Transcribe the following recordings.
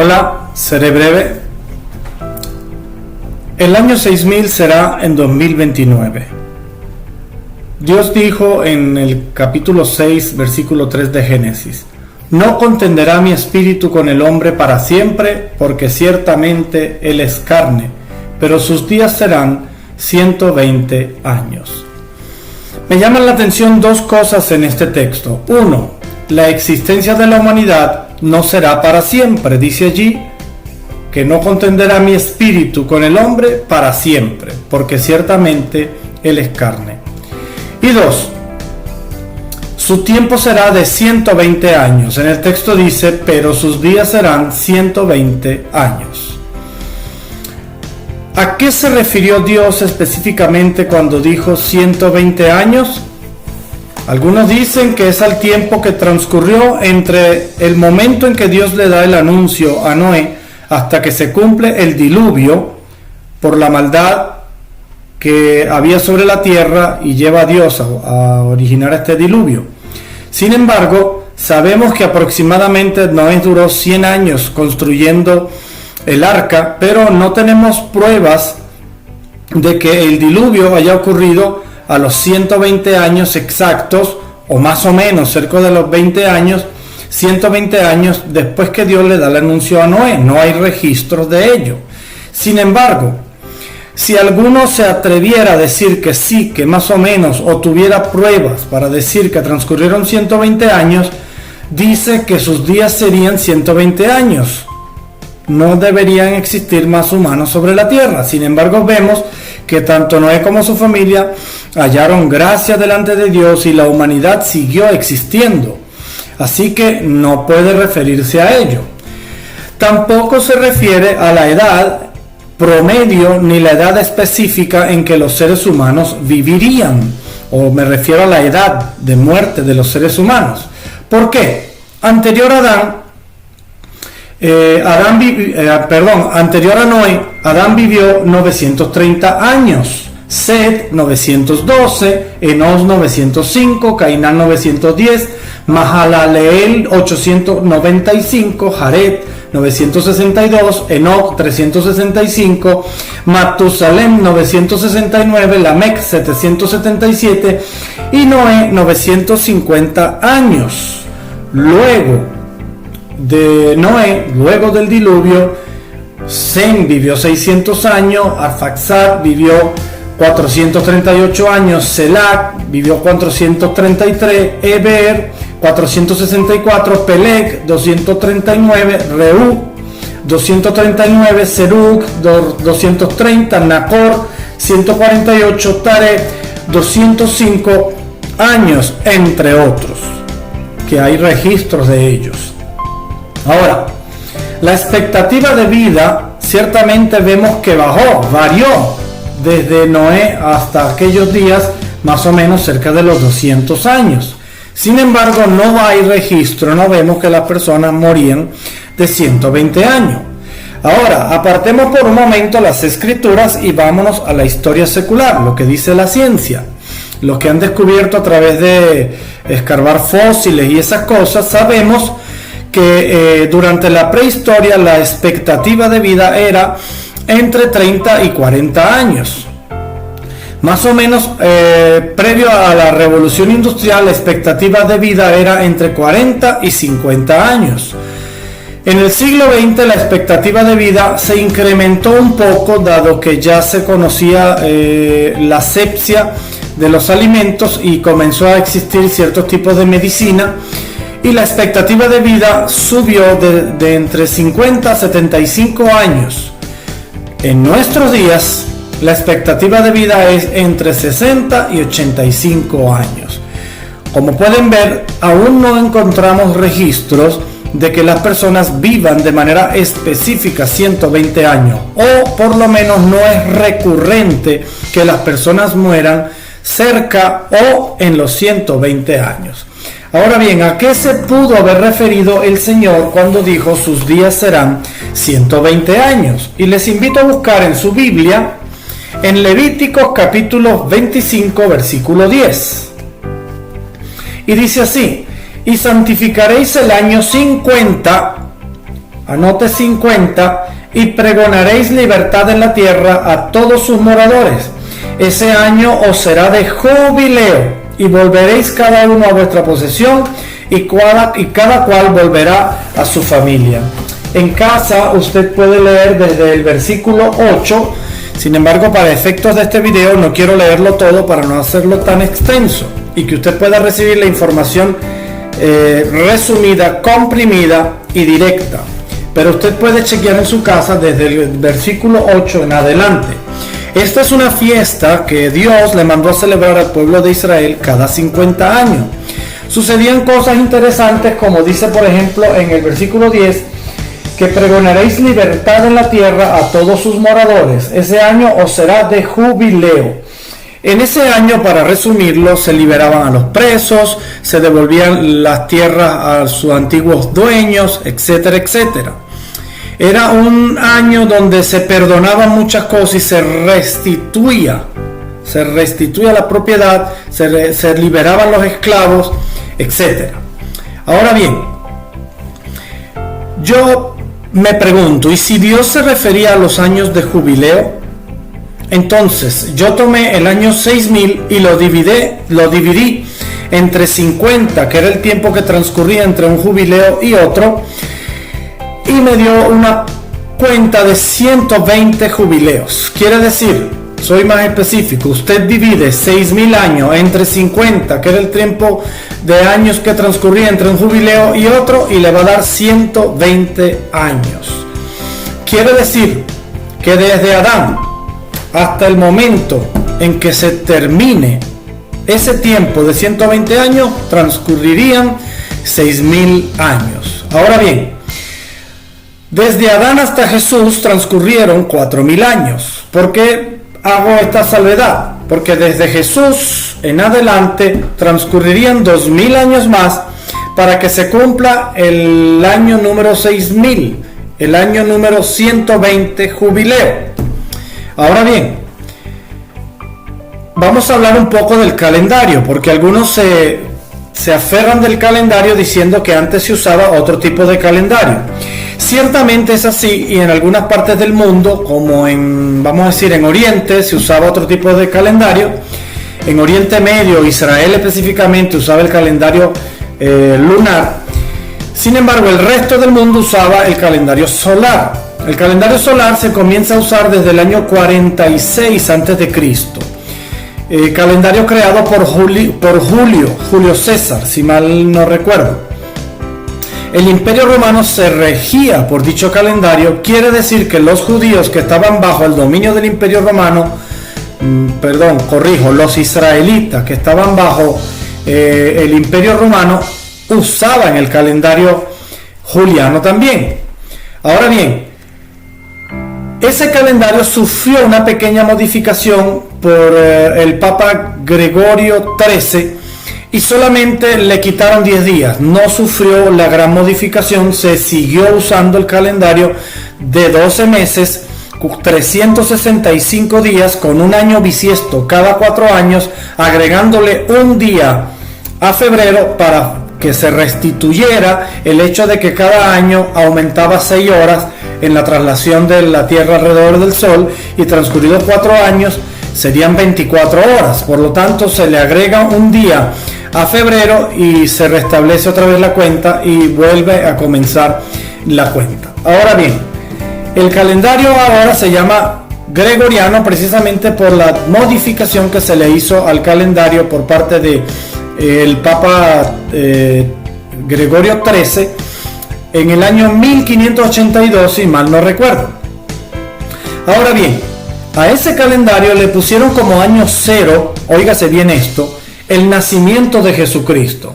Hola, seré breve. El año 6000 será en 2029. Dios dijo en el capítulo 6, versículo 3 de Génesis: no contenderá mi espíritu con el hombre para siempre, porque ciertamente él es carne, pero sus días serán 120 años. Me llaman la atención dos cosas en este texto. Uno, la existencia de la humanidad no será para siempre. Dice allí que no contenderá mi espíritu con el hombre para siempre, porque ciertamente él es carne. Y dos, su tiempo será de 120 años. En el texto dice, pero sus días serán 120 años. ¿A qué se refirió Dios específicamente cuando dijo 120 años? Algunos dicen que es al tiempo que transcurrió entre el momento en que Dios le da el anuncio a Noé hasta que se cumple el diluvio por la maldad que había sobre la tierra y lleva a Dios a originar este diluvio. Sin embargo, sabemos que aproximadamente Noé duró 100 años construyendo el arca, pero no tenemos pruebas de que el diluvio haya ocurrido a los 120 años exactos, o más o menos cerca de los 20 años, 120 años después que Dios le da el anuncio a Noé. No hay registros de ello. Sin embargo, si alguno se atreviera a decir que sí, que más o menos, o tuviera pruebas para decir que transcurrieron 120 años, dice que sus días serían 120 años. No deberían existir más humanos sobre la tierra. Sin embargo, vemos que tanto Noé como su familia hallaron gracia delante de Dios y la humanidad siguió existiendo. Así que no puede referirse a ello. Tampoco se refiere a la edad promedio ni la edad específica en que los seres humanos vivirían, o me refiero a la edad de muerte de los seres humanos. ¿Por qué? Anterior a Noé, Adán vivió 930 años, Set 912, Enos 905, Cainán 910, Mahalaleel 895, Jared 962, Enoc 365, Matusalem 969, Lamec 777 y Noé 950 años. Luego de Noé, luego del diluvio, Sem vivió 600 años, Arfaxad vivió 438 años, Selach vivió 433, Eber 464, Peleg 239, Reu 239, Serug 230, Nacor 148, Taret 205 años, entre otros, que hay registros de ellos. Ahora, la expectativa de vida ciertamente vemos que varió desde Noé hasta aquellos días, más o menos cerca de los 200 años. Sin embargo, no hay registro, no vemos que las personas morían de 120 años. Ahora, apartemos por un momento las escrituras y vámonos a la historia secular, lo que dice la ciencia. Los que han descubierto a través de escarbar fósiles y esas cosas, sabemos que durante la prehistoria la expectativa de vida era entre 30 y 40 años. Más o menos previo a la revolución industrial, la expectativa de vida era entre 40 y 50 años. En el siglo XX la expectativa de vida se incrementó un poco, dado que ya se conocía la asepsia de los alimentos y comenzó a existir ciertos tipos de medicina, y la expectativa de vida subió de entre 50 a 75 años. En nuestros días, la expectativa de vida es entre 60 y 85 años. Como pueden ver, aún no encontramos registros de que las personas vivan de manera específica 120 años, o por lo menos no es recurrente que las personas mueran cerca o en los 120 años. Ahora bien, ¿a qué se pudo haber referido el Señor cuando dijo sus días serán 120 años? Y les invito a buscar en su Biblia, en Levíticos capítulo 25, versículo 10. Y dice así: y santificaréis el año 50 anote 50, y pregonaréis libertad en la tierra a todos sus moradores. Ese año os será de jubileo, y volveréis cada uno a vuestra posesión, y cada cual volverá a su familia. En casa usted puede leer desde el versículo 8, sin embargo, para efectos de este video no quiero leerlo todo para no hacerlo tan extenso, y que usted pueda recibir la información resumida, comprimida y directa. Pero usted puede chequear en su casa desde el versículo 8 en adelante. Esta es una fiesta que Dios le mandó a celebrar al pueblo de Israel cada 50 años. Sucedían cosas interesantes, como dice por ejemplo en el versículo 10, que pregonaréis libertad en la tierra a todos sus moradores. Ese año os será de jubileo. En ese año, para resumirlo, se liberaban a los presos, se devolvían las tierras a sus antiguos dueños, etcétera, etcétera. Era un año donde se perdonaban muchas cosas y se restituía la propiedad, se liberaban los esclavos, etcétera. Ahora bien, yo me pregunto, ¿y si Dios se refería a los años de jubileo? Entonces, yo tomé el año 6000 y lo dividí entre 50, que era el tiempo que transcurría entre un jubileo y otro, y me dio una cuenta de 120 jubileos. Quiere decir, soy más específico, usted divide 6000 años entre 50, que era el tiempo de años que transcurría entre un jubileo y otro, y le va a dar 120 años. Quiere decir que desde Adán hasta el momento en que se termine ese tiempo de 120 años, transcurrirían 6000 años. Ahora bien, desde Adán hasta Jesús transcurrieron 4000 años. ¿Por qué hago esta salvedad? Porque desde Jesús en adelante transcurrirían 2000 años más para que se cumpla el año número 6000, el año número 120 jubileo. Ahora bien, vamos a hablar un poco del calendario, porque algunos se aferran del calendario diciendo que antes se usaba otro tipo de calendario. Ciertamente es así, y en algunas partes del mundo, como vamos a decir en Oriente, se usaba otro tipo de calendario. En Oriente Medio, Israel específicamente, usaba el calendario lunar. Sin embargo, el resto del mundo usaba el calendario solar. El calendario solar se comienza a usar desde el año 46 a.C. Calendario creado por Julio César, si mal no recuerdo. El Imperio Romano se regía por dicho calendario. Quiere decir que los judíos que estaban bajo el dominio del Imperio Romano, los israelitas que estaban bajo el Imperio Romano, usaban el calendario juliano también. Ahora bien, ese calendario sufrió una pequeña modificación por el Papa Gregorio XIII y solamente le quitaron 10 días. No sufrió la gran modificación, se siguió usando el calendario de 12 meses, 365 días con un año bisiesto cada 4 años, agregándole un día a febrero para que se restituyera el hecho de que cada año aumentaba 6 horas en la traslación de la Tierra alrededor del Sol, y transcurridos 4 años serían 24 horas. Por lo tanto, se le agrega un día a febrero y se restablece otra vez la cuenta y vuelve a comenzar la cuenta. Ahora bien, el calendario ahora se llama gregoriano precisamente por la modificación que se le hizo al calendario por parte de el Papa Gregorio XIII en el año 1582, si mal no recuerdo. Ahora bien, a ese calendario le pusieron como año cero, óigase bien esto, el nacimiento de Jesucristo.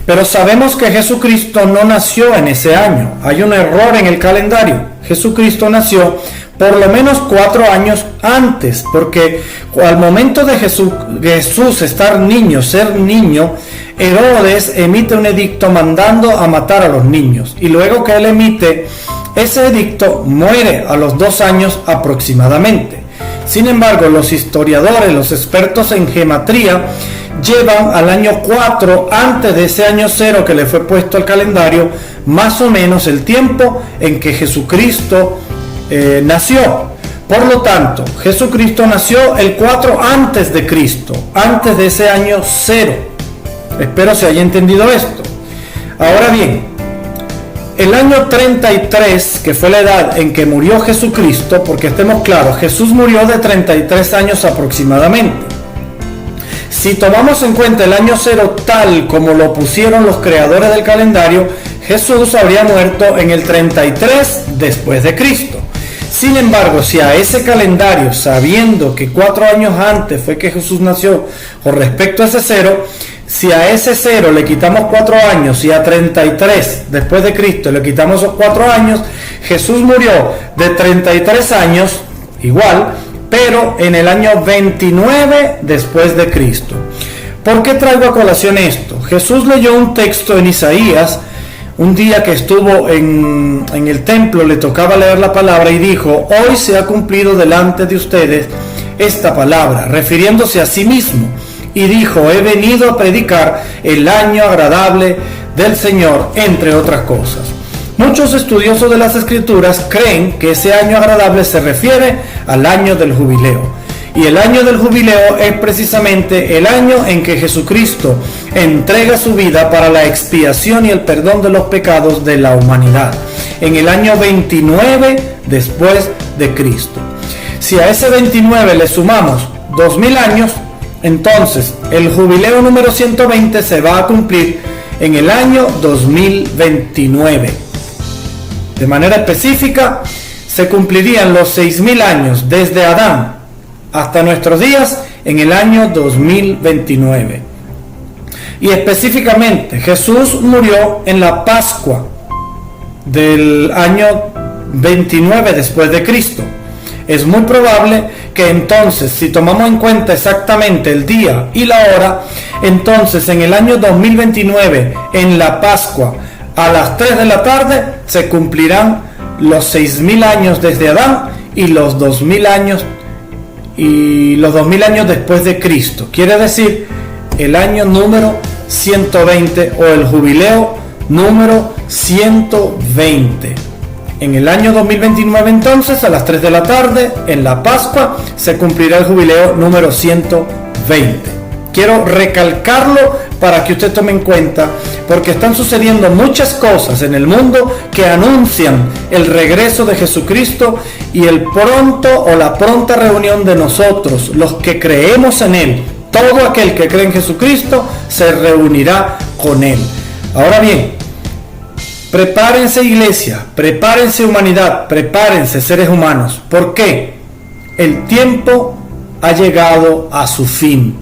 Pero sabemos que Jesucristo no nació en ese año. Hay un error en el calendario. Jesucristo nació por lo menos 4 años antes, porque al momento de Jesús ser niño, Herodes emite un edicto mandando a matar a los niños, y luego que él emite ese edicto muere a los 2 años aproximadamente. Sin embargo, los historiadores, los expertos en gematría, llevan al año 4 antes de ese año 0 que le fue puesto al calendario, más o menos el tiempo en que Jesucristo nació. Por lo tanto, Jesucristo nació el 4 antes de Cristo, antes de ese año 0. Espero se haya entendido esto. Ahora bien, el año 33, que fue la edad en que murió Jesucristo, porque estemos claros, Jesús murió de 33 años aproximadamente. Si tomamos en cuenta el año 0 tal como lo pusieron los creadores del calendario, Jesús habría muerto en el 33 después de Cristo. Sin embargo, si a ese calendario, sabiendo que 4 años antes fue que Jesús nació, con respecto a ese 0, si a ese 0 le quitamos 4 años y a 33 después de Cristo le quitamos esos 4 años, Jesús murió de 33 años, igual, pero en el año 29 después de Cristo. ¿Por qué traigo a colación esto? Jesús leyó un texto en Isaías, un día que estuvo en el templo, le tocaba leer la palabra y dijo: hoy se ha cumplido delante de ustedes esta palabra, refiriéndose a sí mismo. Y dijo: he venido a predicar el año agradable del Señor, entre otras cosas. Muchos estudiosos de las Escrituras creen que ese año agradable se refiere al año del jubileo. Y el año del jubileo es precisamente el año en que Jesucristo entrega su vida para la expiación y el perdón de los pecados de la humanidad. En el año 29 después de Cristo. Si a ese 29 le sumamos 2000 años, entonces el jubileo número 120 se va a cumplir en el año 2029. De manera específica, se cumplirían los 6000 años desde Adán hasta nuestros días en el año 2029. Y específicamente, Jesús murió en la Pascua del año 29 después de Cristo. Es muy probable que entonces, si tomamos en cuenta exactamente el día y la hora, entonces en el año 2029, en la Pascua, a las 3 de la tarde, se cumplirán los 6000 años desde Adán y los 2000 años después de Cristo. Quiere decir el año número 120 o el jubileo número 120. En el año 2029 entonces, a las 3 de la tarde, en la Pascua, se cumplirá el jubileo número 120. Quiero recalcarlo para que usted tome en cuenta, porque están sucediendo muchas cosas en el mundo que anuncian el regreso de Jesucristo y el pronto o la pronta reunión de nosotros, los que creemos en Él. Todo aquel que cree en Jesucristo se reunirá con Él. Ahora bien, prepárense iglesia, prepárense humanidad, prepárense seres humanos. ¿Por qué? El tiempo ha llegado a su fin.